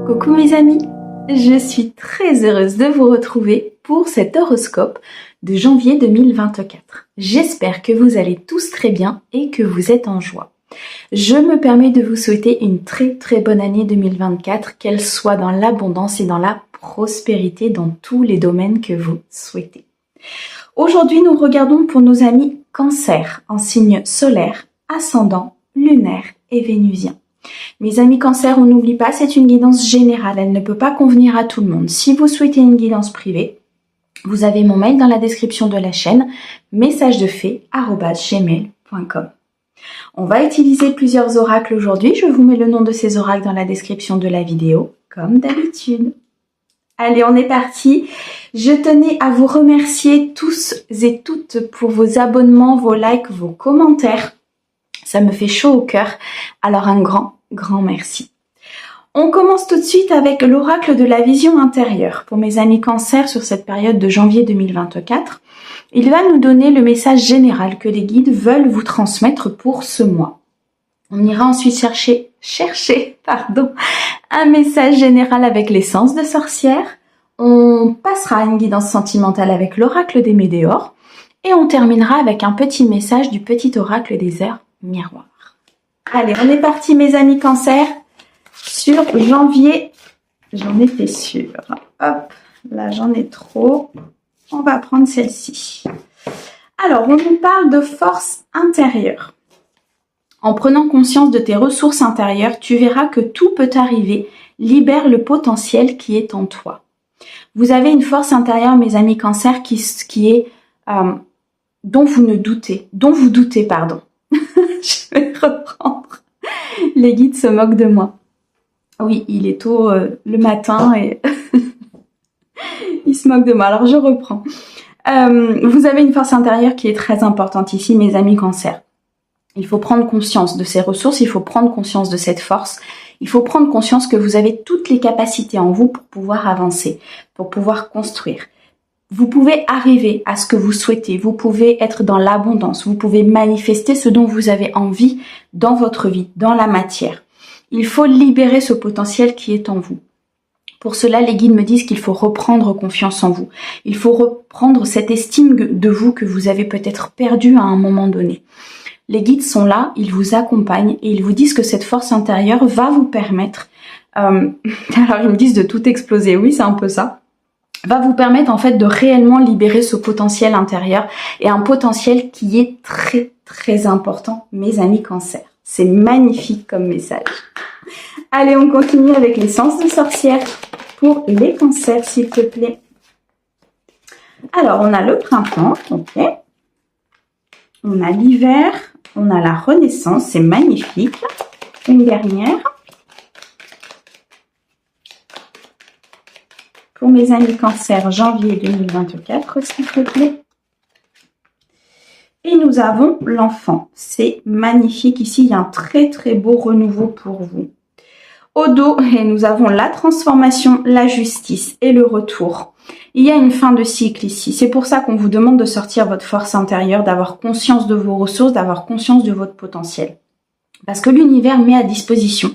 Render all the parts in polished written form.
Coucou mes amis, je suis très heureuse de vous retrouver pour cet horoscope de janvier 2024. J'espère que vous allez tous très bien et que vous êtes en joie. Je me permets de vous souhaiter une très bonne année 2024, qu'elle soit dans l'abondance et dans la prospérité dans tous les domaines que vous souhaitez. Aujourd'hui, nous regardons pour nos amis Cancer en signe solaire, ascendant, lunaire et vénusien. Mes amis Cancer, on n'oublie pas, c'est une guidance générale, elle ne peut pas convenir à tout le monde. Si vous souhaitez une guidance privée, vous avez mon mail dans la description de la chaîne, messagesdefée@gmail.com. On va utiliser plusieurs oracles aujourd'hui, je vous mets le nom de ces oracles dans la description de la vidéo, comme d'habitude. Allez, on est parti. Je tenais à vous remercier tous et toutes pour vos abonnements, vos likes, vos commentaires. Ça me fait chaud au cœur, alors un grand merci. On commence tout de suite avec l'oracle de la vision intérieure. Pour mes amis Cancer sur cette période de janvier 2024, il va nous donner le message général que les guides veulent vous transmettre pour ce mois. On ira ensuite chercher un message général avec l'essence de sorcière. On passera à une guidance sentimentale avec l'oracle des météores. Et on terminera avec un petit message du petit oracle des heures miroirs. Allez, on est parti mes amis Cancer sur janvier. J'en étais sûre. Hop, là j'en ai trop. On va prendre celle-ci. Alors, on nous parle de force intérieure. En prenant conscience de tes ressources intérieures, tu verras que tout peut arriver. Libère le potentiel qui est en toi. Vous avez une force intérieure, mes amis Cancer, qui est dont vous doutez. Je vais reprendre. Les guides se moquent de moi. Oui, il est tôt le matin et ils se moquent de moi. Alors je reprends. Vous avez une force intérieure qui est très importante ici, mes amis Cancer. Il faut prendre conscience de ces ressources, il faut prendre conscience de cette force. Il faut prendre conscience que vous avez toutes les capacités en vous pour pouvoir avancer, pour pouvoir construire. Vous pouvez arriver à ce que vous souhaitez, vous pouvez être dans l'abondance, vous pouvez manifester ce dont vous avez envie dans votre vie, dans la matière. Il faut libérer ce potentiel qui est en vous. Pour cela, les guides me disent qu'il faut reprendre confiance en vous. Il faut reprendre cette estime de vous que vous avez peut-être perdue à un moment donné. Les guides sont là, ils vous accompagnent et ils vous disent que cette force intérieure va vous permettre, alors ils me disent de tout exploser, oui c'est un peu ça, va vous permettre en fait de réellement libérer ce potentiel intérieur et un potentiel qui est très important, mes amis Cancer. C'est magnifique comme message. Allez, on continue avec l'essence de sorcière pour les Cancers, s'il te plaît. Alors, on a le printemps, ok. On a l'hiver, on a la renaissance, c'est magnifique. Une dernière. Pour mes amis Cancer, janvier 2024, s'il te plaît. Et nous avons l'enfant. C'est magnifique. Ici, il y a un très beau renouveau pour vous. Au dos, et nous avons la transformation, la justice et le retour. Il y a une fin de cycle ici. C'est pour ça qu'on vous demande de sortir votre force intérieure, d'avoir conscience de vos ressources, d'avoir conscience de votre potentiel. Parce que l'univers met à disposition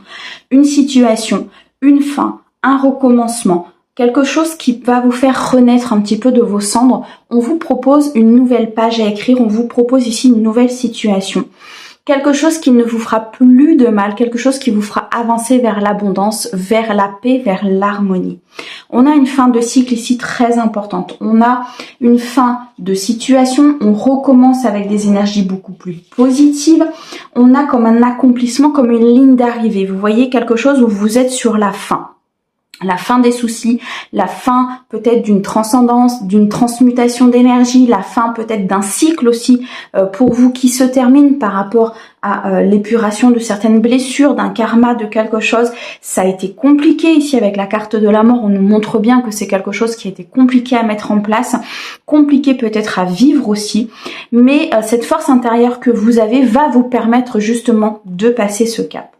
une situation, une fin, un recommencement, quelque chose qui va vous faire renaître un petit peu de vos cendres. On vous propose une nouvelle page à écrire, on vous propose ici une nouvelle situation. Quelque chose qui ne vous fera plus de mal, quelque chose qui vous fera avancer vers l'abondance, vers la paix, vers l'harmonie. On a une fin de cycle ici très importante. On a une fin de situation, on recommence avec des énergies beaucoup plus positives. On a comme un accomplissement, comme une ligne d'arrivée. Vous voyez quelque chose où vous êtes sur la fin. La fin des soucis, la fin peut-être d'une transcendance, d'une transmutation d'énergie, la fin peut-être d'un cycle aussi pour vous qui se termine par rapport à l'épuration de certaines blessures, d'un karma, de quelque chose. Ça a été compliqué ici avec la carte de la mort, on nous montre bien que c'est quelque chose qui a été compliqué à mettre en place, compliqué peut-être à vivre aussi, mais cette force intérieure que vous avez va vous permettre justement de passer ce cap.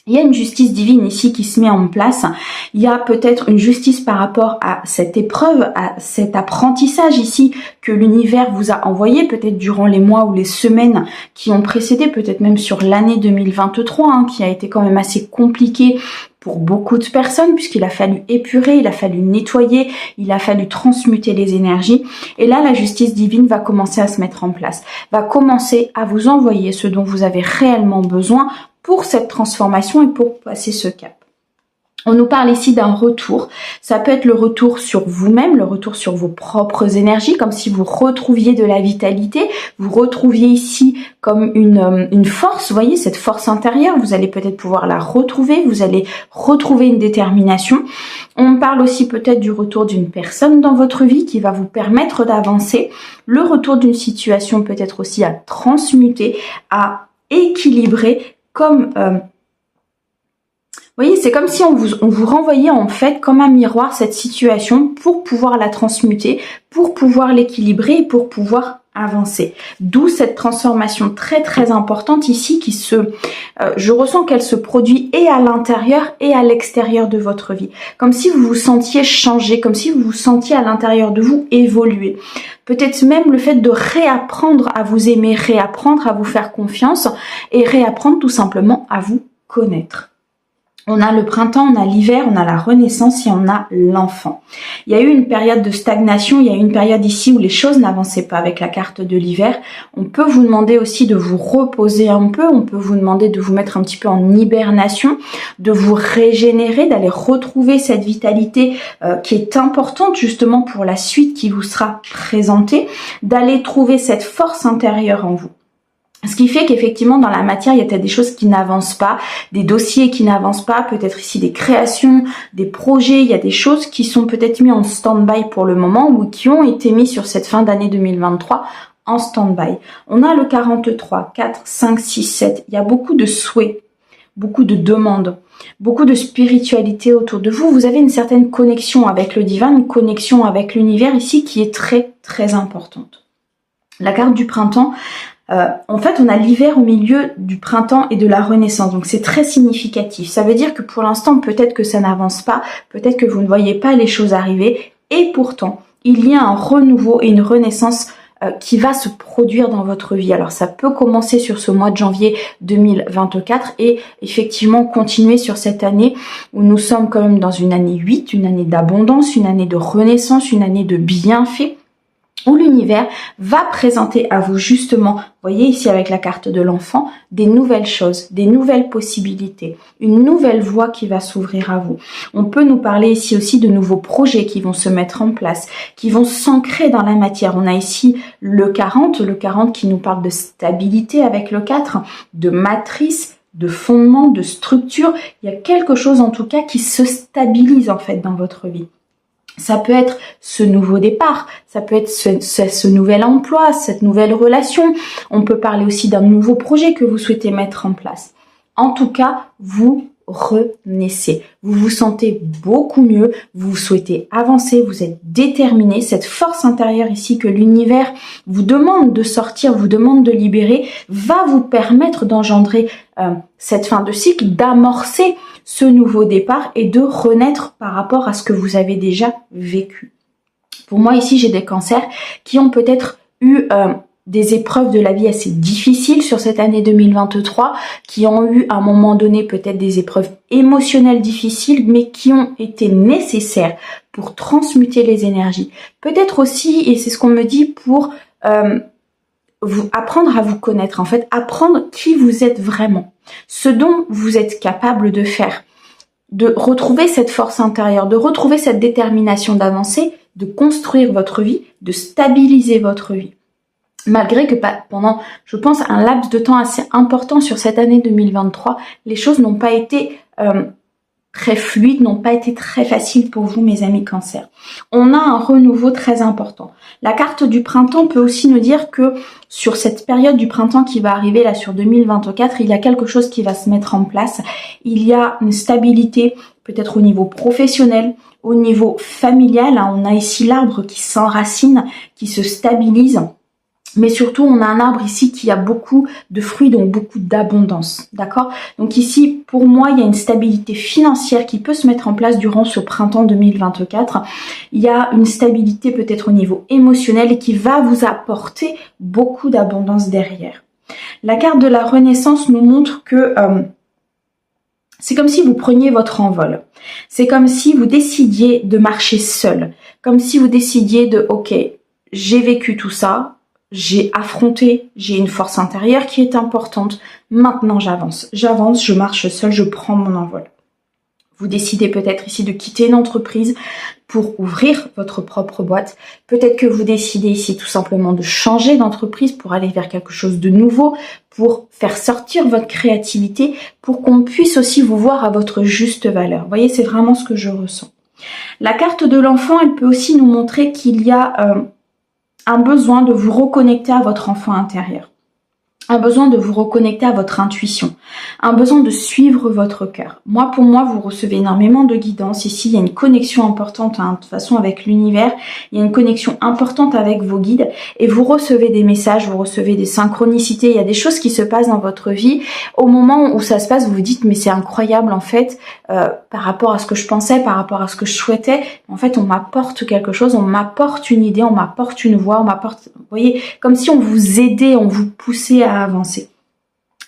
Il y a une justice divine ici qui se met en place. Il y a peut-être une justice par rapport à cette épreuve, à cet apprentissage ici que l'univers vous a envoyé, peut-être durant les mois ou les semaines qui ont précédé, peut-être même sur l'année 2023, hein, qui a été quand même assez compliquée pour beaucoup de personnes, puisqu'il a fallu épurer, il a fallu nettoyer, il a fallu transmuter les énergies. Et là, la justice divine va commencer à se mettre en place, va commencer à vous envoyer ce dont vous avez réellement besoin pour cette transformation et pour passer ce cap. On nous parle ici d'un retour. Ça peut être le retour sur vous-même, le retour sur vos propres énergies, comme si vous retrouviez de la vitalité, vous retrouviez ici comme une force, vous voyez, cette force intérieure, vous allez peut-être pouvoir la retrouver, vous allez retrouver une détermination. On parle aussi peut-être du retour d'une personne dans votre vie qui va vous permettre d'avancer, le retour d'une situation peut-être aussi à transmuter, à équilibrer, comme... vous voyez, c'est comme si on vous renvoyait en fait comme un miroir cette situation pour pouvoir la transmuter, pour pouvoir l'équilibrer et pour pouvoir avancer. D'où cette transformation très très importante ici qui je ressens qu'elle se produit et à l'intérieur et à l'extérieur de votre vie. Comme si vous vous sentiez changer, comme si vous vous sentiez à l'intérieur de vous évoluer. Peut-être même le fait de réapprendre à vous aimer, réapprendre à vous faire confiance et réapprendre tout simplement à vous connaître. On a le printemps, on a l'hiver, on a la renaissance et on a l'enfant. Il y a eu une période de stagnation, il y a eu une période ici où les choses n'avançaient pas avec la carte de l'hiver. On peut vous demander aussi de vous reposer un peu, on peut vous demander de vous mettre un petit peu en hibernation, de vous régénérer, d'aller retrouver cette vitalité qui est importante justement pour la suite qui vous sera présentée, d'aller trouver cette force intérieure en vous. Ce qui fait qu'effectivement, dans la matière, il y a peut-être des choses qui n'avancent pas, des dossiers qui n'avancent pas, peut-être ici des créations, des projets, il y a des choses qui sont peut-être mis en stand-by pour le moment ou qui ont été mis sur cette fin d'année 2023 en stand-by. On a le 43, 4, 5, 6, 7. Il y a beaucoup de souhaits, beaucoup de demandes, beaucoup de spiritualité autour de vous. Vous avez une certaine connexion avec le divin, une connexion avec l'univers ici qui est très, très importante. La carte du printemps, en fait, on a l'hiver au milieu du printemps et de la renaissance. Donc, c'est très significatif. Ça veut dire que pour l'instant, peut-être que ça n'avance pas. Peut-être que vous ne voyez pas les choses arriver. Et pourtant, il y a un renouveau et une renaissance qui va se produire dans votre vie. Alors, ça peut commencer sur ce mois de janvier 2024 et effectivement continuer sur cette année où nous sommes quand même dans une année 8, une année d'abondance, une année de renaissance, une année de bienfaits, où l'univers va présenter à vous justement, vous voyez ici avec la carte de l'enfant, des nouvelles choses, des nouvelles possibilités, une nouvelle voie qui va s'ouvrir à vous. On peut nous parler ici aussi de nouveaux projets qui vont se mettre en place, qui vont s'ancrer dans la matière. On a ici le 40 qui nous parle de stabilité avec le 4, de matrice, de fondement, de structure. Il y a quelque chose en tout cas qui se stabilise en fait dans votre vie. Ça peut être ce nouveau départ, ça peut être ce nouvel emploi, cette nouvelle relation. On peut parler aussi d'un nouveau projet que vous souhaitez mettre en place. En tout cas, vous renaissez. Vous vous sentez beaucoup mieux, vous souhaitez avancer, vous êtes déterminé. Cette force intérieure ici que l'univers vous demande de sortir, vous demande de libérer, va vous permettre d'engendrer cette fin de cycle, d'amorcer ce nouveau départ et de renaître par rapport à ce que vous avez déjà vécu. Pour moi, ici, j'ai des cancers qui ont peut-être eu des épreuves de la vie assez difficiles sur cette année 2023, qui ont eu à un moment donné peut-être des épreuves émotionnelles difficiles, mais qui ont été nécessaires pour transmuter les énergies. Peut-être aussi, et c'est ce qu'on me dit, pour vous apprendre à vous connaître, en fait, apprendre qui vous êtes vraiment, ce dont vous êtes capable de faire, de retrouver cette force intérieure, de retrouver cette détermination d'avancer, de construire votre vie, de stabiliser votre vie. Malgré que pendant, je pense, un laps de temps assez important sur cette année 2023, les choses n'ont pas été très fluides, n'ont pas été très faciles pour vous, mes amis Cancer. On a un renouveau très important. La carte du printemps peut aussi nous dire que sur cette période du printemps qui va arriver là sur 2024, il y a quelque chose qui va se mettre en place. Il y a une stabilité, peut-être au niveau professionnel, au niveau familial. On a ici l'arbre qui s'enracine, qui se stabilise. Mais surtout, on a un arbre ici qui a beaucoup de fruits, donc beaucoup d'abondance, d'accord? Donc ici, pour moi, il y a une stabilité financière qui peut se mettre en place durant ce printemps 2024. Il y a une stabilité peut-être au niveau émotionnel et qui va vous apporter beaucoup d'abondance derrière. La carte de la Renaissance nous montre que c'est comme si vous preniez votre envol. C'est comme si vous décidiez de marcher seul. Comme si vous décidiez de, ok, j'ai vécu tout ça, j'ai affronté, j'ai une force intérieure qui est importante. Maintenant, j'avance. J'avance, je marche seul, je prends mon envol. Vous décidez peut-être ici de quitter une entreprise pour ouvrir votre propre boîte. Peut-être que vous décidez ici tout simplement de changer d'entreprise pour aller vers quelque chose de nouveau, pour faire sortir votre créativité, pour qu'on puisse aussi vous voir à votre juste valeur. Vous voyez, c'est vraiment ce que je ressens. La carte de l'enfant, elle peut aussi nous montrer qu'il y a un besoin de vous reconnecter à votre enfant intérieur, un besoin de vous reconnecter à votre intuition, un besoin de suivre votre cœur. Moi, pour moi, vous recevez énormément de guidance. Ici, il y a une connexion importante, de toute façon, avec l'univers. Il y a une connexion importante avec vos guides et vous recevez des messages, vous recevez des synchronicités. Il y a des choses qui se passent dans votre vie. Au moment où ça se passe, vous vous dites, mais c'est incroyable, en fait, par rapport à ce que je pensais, par rapport à ce que je souhaitais. En fait, on m'apporte quelque chose, on m'apporte une idée, on m'apporte une voix, on m'apporte, vous voyez, comme si on vous aidait, on vous poussait à avancer.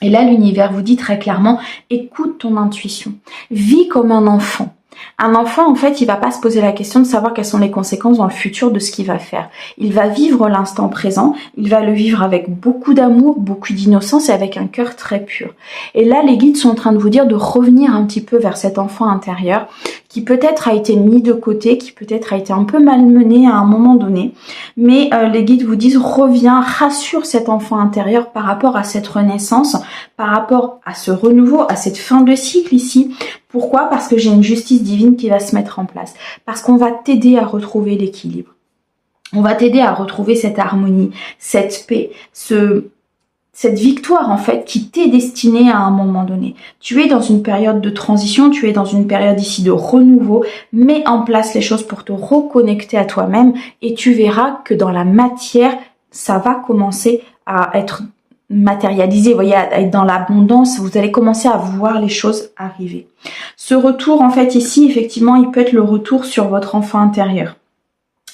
Et là, l'univers vous dit très clairement, écoute ton intuition, vis comme un enfant. Un enfant, en fait, il va pas se poser la question de savoir quelles sont les conséquences dans le futur de ce qu'il va faire. Il va vivre l'instant présent, il va le vivre avec beaucoup d'amour, beaucoup d'innocence et avec un cœur très pur. Et là, les guides sont en train de vous dire de revenir un petit peu vers cet enfant intérieur qui peut-être a été mis de côté, qui peut-être a été un peu malmené à un moment donné. Mais les guides vous disent, reviens, rassure cet enfant intérieur par rapport à cette renaissance, par rapport à ce renouveau, à cette fin de cycle ici. Pourquoi? Parce que j'ai une justice divine qui va se mettre en place. Parce qu'on va t'aider à retrouver l'équilibre. On va t'aider à retrouver cette harmonie, cette paix, cette victoire en fait qui t'est destinée à un moment donné. Tu es dans une période de transition, tu es dans une période ici de renouveau. Mets en place les choses pour te reconnecter à toi-même et tu verras que dans la matière, ça va commencer à être matérialisé, vous voyez, à être dans l'abondance, vous allez commencer à voir les choses arriver. Ce retour, en fait, ici, effectivement, il peut être le retour sur votre enfant intérieur.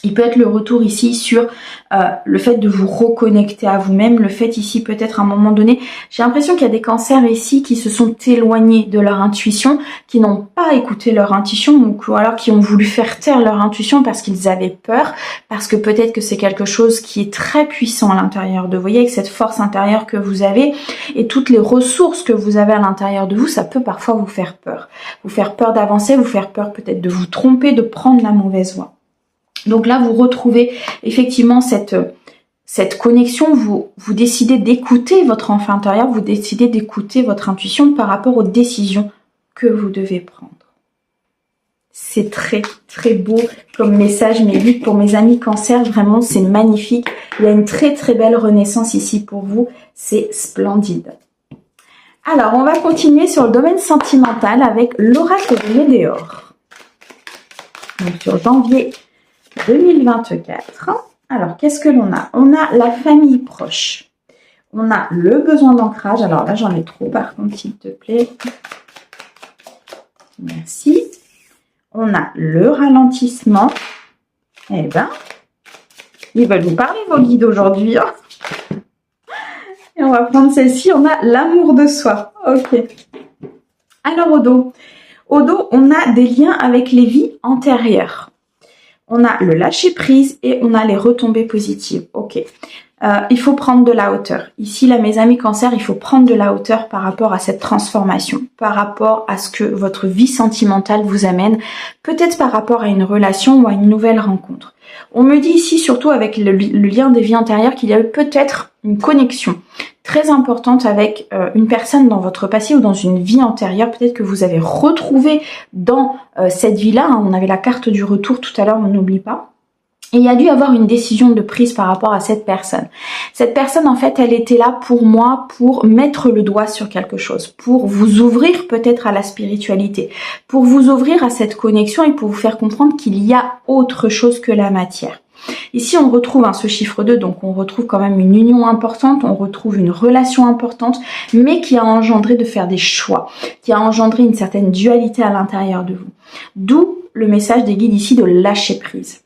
Il peut être le retour ici sur le fait de vous reconnecter à vous-même, le fait ici peut-être à un moment donné, j'ai l'impression qu'il y a des cancers ici qui se sont éloignés de leur intuition, qui n'ont pas écouté leur intuition ou alors qui ont voulu faire taire leur intuition parce qu'ils avaient peur, parce que peut-être que c'est quelque chose qui est très puissant à l'intérieur de vous, voyez, avec cette force intérieure que vous avez et toutes les ressources que vous avez à l'intérieur de vous, ça peut parfois vous faire peur d'avancer, vous faire peur peut-être de vous tromper, de prendre la mauvaise voie. Donc là, vous retrouvez effectivement cette connexion, vous décidez d'écouter votre enfant intérieur, vous décidez d'écouter votre intuition par rapport aux décisions que vous devez prendre. C'est très très beau comme message, mes guides, pour mes amis cancer, vraiment c'est magnifique. Il y a une très très belle renaissance ici pour vous, c'est splendide. Alors, on va continuer sur le domaine sentimental avec l'oracle de Médéor. Donc sur janvier 2024. Alors, qu'est-ce que l'on a? On a la famille proche. On a le besoin d'ancrage. Alors là, j'en ai trop, par contre, s'il te plaît. Merci. On a le ralentissement. Eh ben, ils veulent nous parler, vos guides, aujourd'hui. Hein. Et on va prendre celle-ci. On a l'amour de soi. Ok. Alors, au dos. Au dos, on a des liens avec les vies antérieures. On a le lâcher prise et on a les retombées positives. Ok. Il faut prendre de la hauteur. Ici, là, mes amis cancer, il faut prendre de la hauteur par rapport à cette transformation, par rapport à ce que votre vie sentimentale vous amène, peut-être par rapport à une relation ou à une nouvelle rencontre. On me dit ici, surtout avec le lien des vies antérieures, qu'il y a eu peut-être une connexion très importante avec une personne dans votre passé ou dans une vie antérieure. Peut-être que vous avez retrouvé dans cette vie-là, hein, on avait la carte du retour tout à l'heure, on n'oublie pas. Et il y a dû avoir une décision de prise par rapport à cette personne. Cette personne, en fait, elle était là pour moi, pour mettre le doigt sur quelque chose, pour vous ouvrir peut-être à la spiritualité, pour vous ouvrir à cette connexion et pour vous faire comprendre qu'il y a autre chose que la matière. Ici, on retrouve ce chiffre 2, donc on retrouve quand même une union importante, on retrouve une relation importante, mais qui a engendré de faire des choix, qui a engendré une certaine dualité à l'intérieur de vous. D'où le message des guides ici de lâcher prise.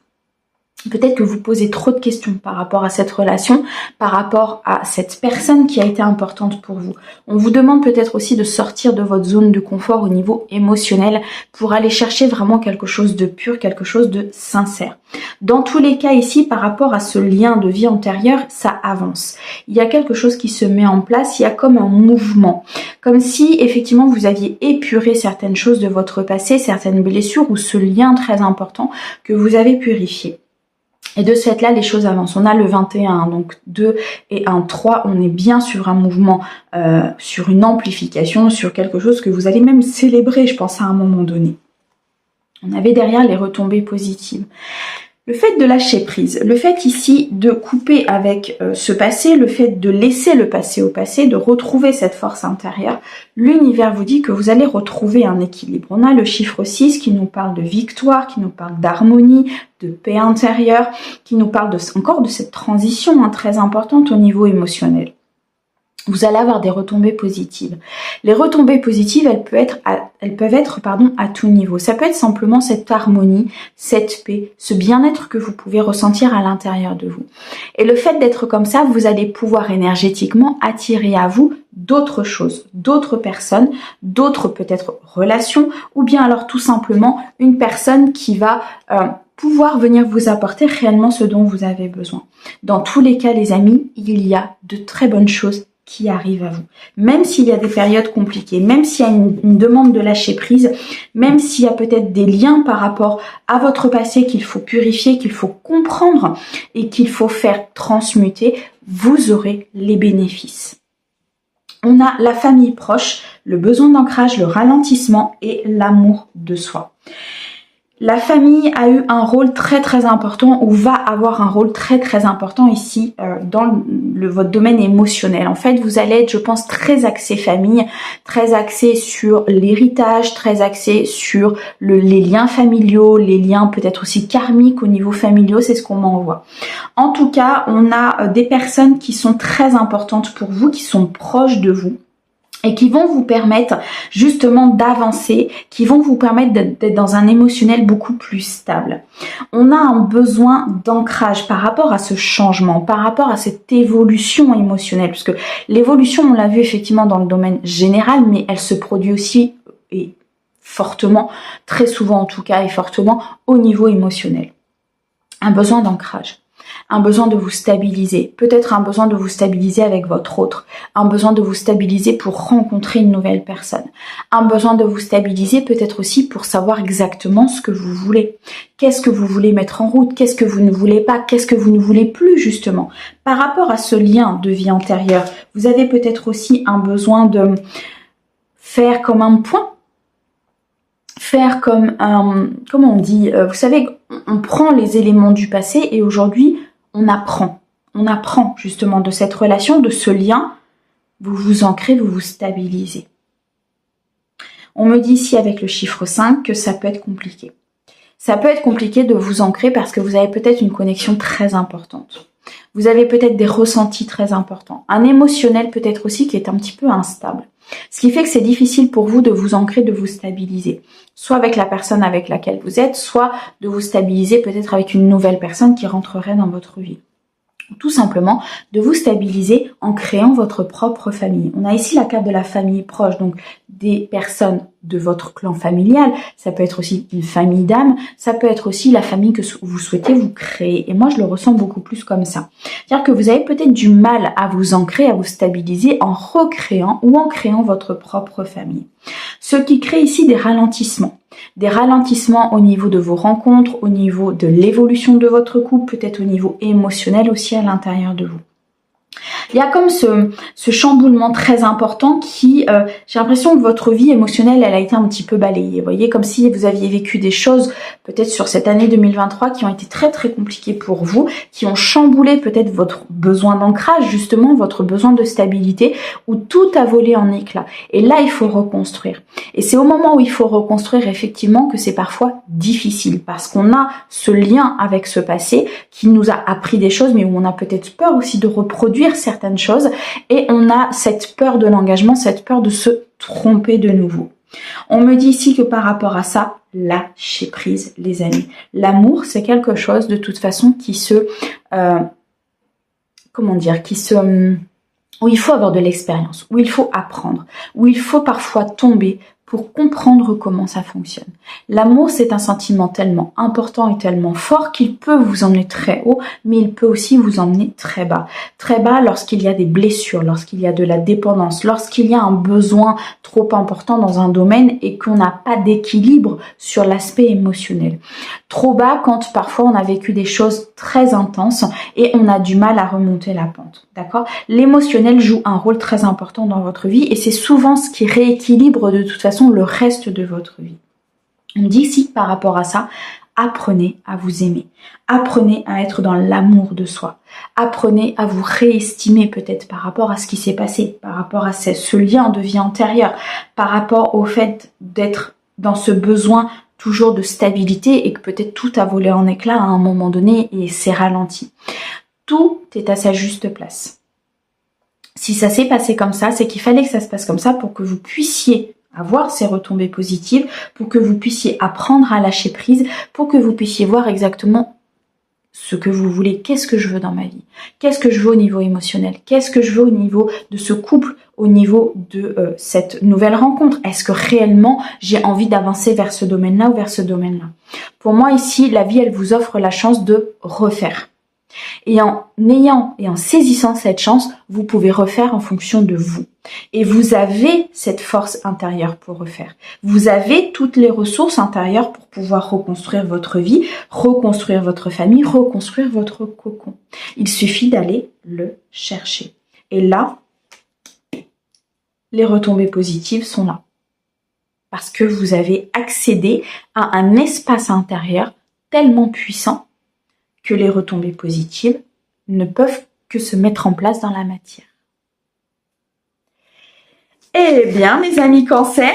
Peut-être que vous posez trop de questions par rapport à cette relation, par rapport à cette personne qui a été importante pour vous. On vous demande peut-être aussi de sortir de votre zone de confort au niveau émotionnel pour aller chercher vraiment quelque chose de pur, quelque chose de sincère. Dans tous les cas ici, par rapport à ce lien de vie antérieure, ça avance. Il y a quelque chose qui se met en place, il y a comme un mouvement. Comme si effectivement vous aviez épuré certaines choses de votre passé, certaines blessures ou ce lien très important que vous avez purifié. Et de ce fait-là, les choses avancent. On a le 21, donc 2 et 1, 3. On est bien sur un mouvement, sur une amplification, sur quelque chose que vous allez même célébrer, je pense, à un moment donné. On avait derrière les retombées positives. Le fait de lâcher prise, le fait ici de couper avec ce passé, le fait de laisser le passé au passé, de retrouver cette force intérieure, l'univers vous dit que vous allez retrouver un équilibre. On a le chiffre 6 qui nous parle de victoire, qui nous parle d'harmonie, de paix intérieure, qui nous parle encore de cette transition très importante au niveau émotionnel. Vous allez avoir des retombées positives. Les retombées positives, elles peuvent être à tout niveau. Ça peut être simplement cette harmonie, cette paix, ce bien-être que vous pouvez ressentir à l'intérieur de vous. Et le fait d'être comme ça, vous allez pouvoir énergétiquement attirer à vous d'autres choses, d'autres personnes, d'autres peut-être relations, ou bien alors tout simplement une personne qui va pouvoir venir vous apporter réellement ce dont vous avez besoin. Dans tous les cas, les amis, il y a de très bonnes choses qui arrive à vous. Même s'il y a des périodes compliquées, même s'il y a une demande de lâcher prise, même s'il y a peut-être des liens par rapport à votre passé qu'il faut purifier, qu'il faut comprendre et qu'il faut faire transmuter, vous aurez les bénéfices. On a la famille proche, le besoin d'ancrage, le ralentissement et l'amour de soi. La famille a eu un rôle très important ou va avoir un rôle très important ici dans votre domaine émotionnel. En fait, vous allez être, je pense, très axé famille, très axé sur l'héritage, très axé sur les liens familiaux, les liens peut-être aussi karmiques au niveau familial, c'est ce qu'on m'envoie. En tout cas, on a des personnes qui sont très importantes pour vous, qui sont proches de vous, et qui vont vous permettre justement d'avancer, qui vont vous permettre d'être dans un émotionnel beaucoup plus stable. On a un besoin d'ancrage par rapport à ce changement, par rapport à cette évolution émotionnelle, parce que l'évolution, on l'a vu effectivement dans le domaine général, mais elle se produit aussi et fortement, très souvent en tout cas, et fortement au niveau émotionnel. Un besoin d'ancrage. Un besoin de vous stabiliser, peut-être un besoin de vous stabiliser avec votre autre, un besoin de vous stabiliser pour rencontrer une nouvelle personne, un besoin de vous stabiliser peut-être aussi pour savoir exactement ce que vous voulez. Qu'est-ce que vous voulez mettre en route, qu'est-ce que vous ne voulez pas, qu'est-ce que vous ne voulez plus justement. Par rapport à ce lien de vie antérieure, vous avez peut-être aussi un besoin de faire comme un point, faire comme un, comment on dit, vous savez, on prend les éléments du passé et aujourd'hui, on apprend justement de cette relation, de ce lien, vous vous ancrez, vous vous stabilisez. On me dit ici avec le chiffre 5 que ça peut être compliqué. Ça peut être compliqué de vous ancrer parce que vous avez peut-être une connexion très importante. Vous avez peut-être des ressentis très importants. Un émotionnel peut-être aussi qui est un petit peu instable. Ce qui fait que c'est difficile pour vous de vous ancrer, de vous stabiliser. Soit avec la personne avec laquelle vous êtes, soit de vous stabiliser peut-être avec une nouvelle personne qui rentrerait dans votre vie. Tout simplement de vous stabiliser en créant votre propre famille. On a ici la carte de la famille proche, donc des personnes de votre clan familial. Ça peut être aussi une famille d'âme, ça peut être aussi la famille que vous souhaitez vous créer. Et moi, je le ressens beaucoup plus comme ça. C'est-à-dire que vous avez peut-être du mal à vous ancrer, à vous stabiliser en recréant ou en créant votre propre famille. Ce qui crée ici des ralentissements. Des ralentissements au niveau de vos rencontres, au niveau de l'évolution de votre couple, peut-être au niveau émotionnel aussi à l'intérieur de vous. Il y a comme ce chamboulement très important qui, j'ai l'impression que votre vie émotionnelle, elle a été un petit peu balayée. Vous voyez, comme si vous aviez vécu des choses, peut-être sur cette année 2023, qui ont été très très compliquées pour vous, qui ont chamboulé peut-être votre besoin d'ancrage, justement, votre besoin de stabilité, où tout a volé en éclats. Et là, il faut reconstruire. Et c'est au moment où il faut reconstruire, effectivement, que c'est parfois difficile, parce qu'on a ce lien avec ce passé qui nous a appris des choses, mais où on a peut-être peur aussi de reproduire certaines choses, et on a cette peur de l'engagement, cette peur de se tromper de nouveau. On me dit ici que par rapport à ça, lâchez prise, les amis. L'amour, c'est quelque chose de toute façon qui se... où il faut avoir de l'expérience, où il faut apprendre, où il faut parfois tomber pour comprendre comment ça fonctionne. L'amour, c'est un sentiment tellement important et tellement fort qu'il peut vous emmener très haut, mais il peut aussi vous emmener très bas. Très bas lorsqu'il y a des blessures, lorsqu'il y a de la dépendance, lorsqu'il y a un besoin trop important dans un domaine et qu'on n'a pas d'équilibre sur l'aspect émotionnel. Trop bas quand parfois on a vécu des choses très intenses et on a du mal à remonter la pente. D'accord ? L'émotionnel joue un rôle très important dans votre vie et c'est souvent ce qui rééquilibre de toute façon le reste de votre vie. On dit ici par rapport à ça, apprenez à vous aimer. Apprenez à être dans l'amour de soi. Apprenez à vous réestimer peut-être par rapport à ce qui s'est passé, par rapport à ce lien de vie antérieure, par rapport au fait d'être dans ce besoin toujours de stabilité et que peut-être tout a volé en éclats à un moment donné et s'est ralenti. Tout est à sa juste place. Si ça s'est passé comme ça, c'est qu'il fallait que ça se passe comme ça pour que vous puissiez avoir ces retombées positives, pour que vous puissiez apprendre à lâcher prise, pour que vous puissiez voir exactement ce que vous voulez. Qu'est-ce que je veux dans ma vie? Qu'est-ce que je veux au niveau émotionnel? Qu'est-ce que je veux au niveau de ce couple, au niveau de cette nouvelle rencontre? Est-ce que réellement j'ai envie d'avancer vers ce domaine-là ou vers ce domaine-là? Pour moi ici, la vie, elle vous offre la chance de refaire. Et en saisissant cette chance, vous pouvez refaire en fonction de vous. Et vous avez cette force intérieure pour refaire. Vous avez toutes les ressources intérieures pour pouvoir reconstruire votre vie, reconstruire votre famille, reconstruire votre cocon. Il suffit d'aller le chercher. Et là, les retombées positives sont là. Parce que vous avez accédé à un espace intérieur tellement puissant que les retombées positives ne peuvent que se mettre en place dans la matière. Eh bien, mes amis Cancer,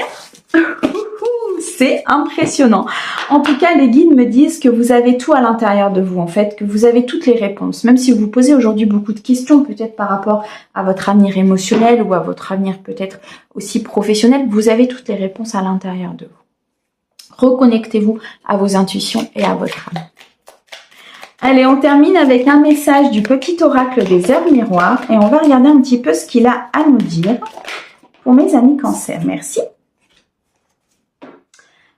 c'est impressionnant. En tout cas, les guides me disent que vous avez tout à l'intérieur de vous, en fait, que vous avez toutes les réponses. Même si vous vous posez aujourd'hui beaucoup de questions, peut-être par rapport à votre avenir émotionnel ou à votre avenir peut-être aussi professionnel, vous avez toutes les réponses à l'intérieur de vous. Reconnectez-vous à vos intuitions et à votre âme. Allez, on termine avec un message du petit oracle des heures miroirs et on va regarder un petit peu ce qu'il a à nous dire pour mes amis Cancer. Merci.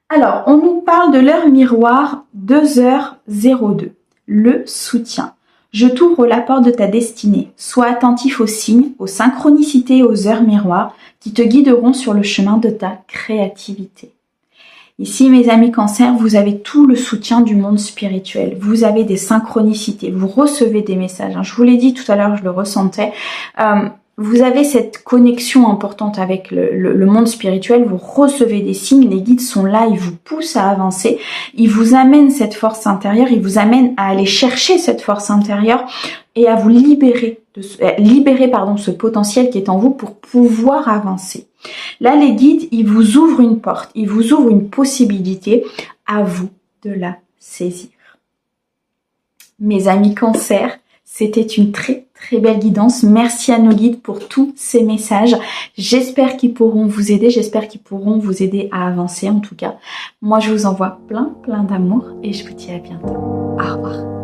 Alors, on nous parle de l'heure miroir 2h02. Le soutien. Je t'ouvre la porte de ta destinée. Sois attentif aux signes, aux synchronicités et aux heures miroirs qui te guideront sur le chemin de ta créativité. Ici, mes amis Cancer, vous avez tout le soutien du monde spirituel. Vous avez des synchronicités, vous recevez des messages. Je vous l'ai dit tout à l'heure, je le ressentais. Vous avez cette connexion importante avec le monde spirituel. Vous recevez des signes, les guides sont là, ils vous poussent à avancer. Ils vous amènent cette force intérieure, ils vous amènent à aller chercher cette force intérieure et à vous libérer ce potentiel qui est en vous pour pouvoir avancer. Là, les guides, ils vous ouvrent une porte, ils vous ouvrent une possibilité, à vous de la saisir. Mes amis Cancer, c'était une très très belle guidance. Merci à nos guides pour tous ces messages. J'espère qu'ils pourront vous aider, j'espère qu'ils pourront vous aider à avancer en tout cas. Moi, je vous envoie plein d'amour et je vous dis à bientôt. Au revoir.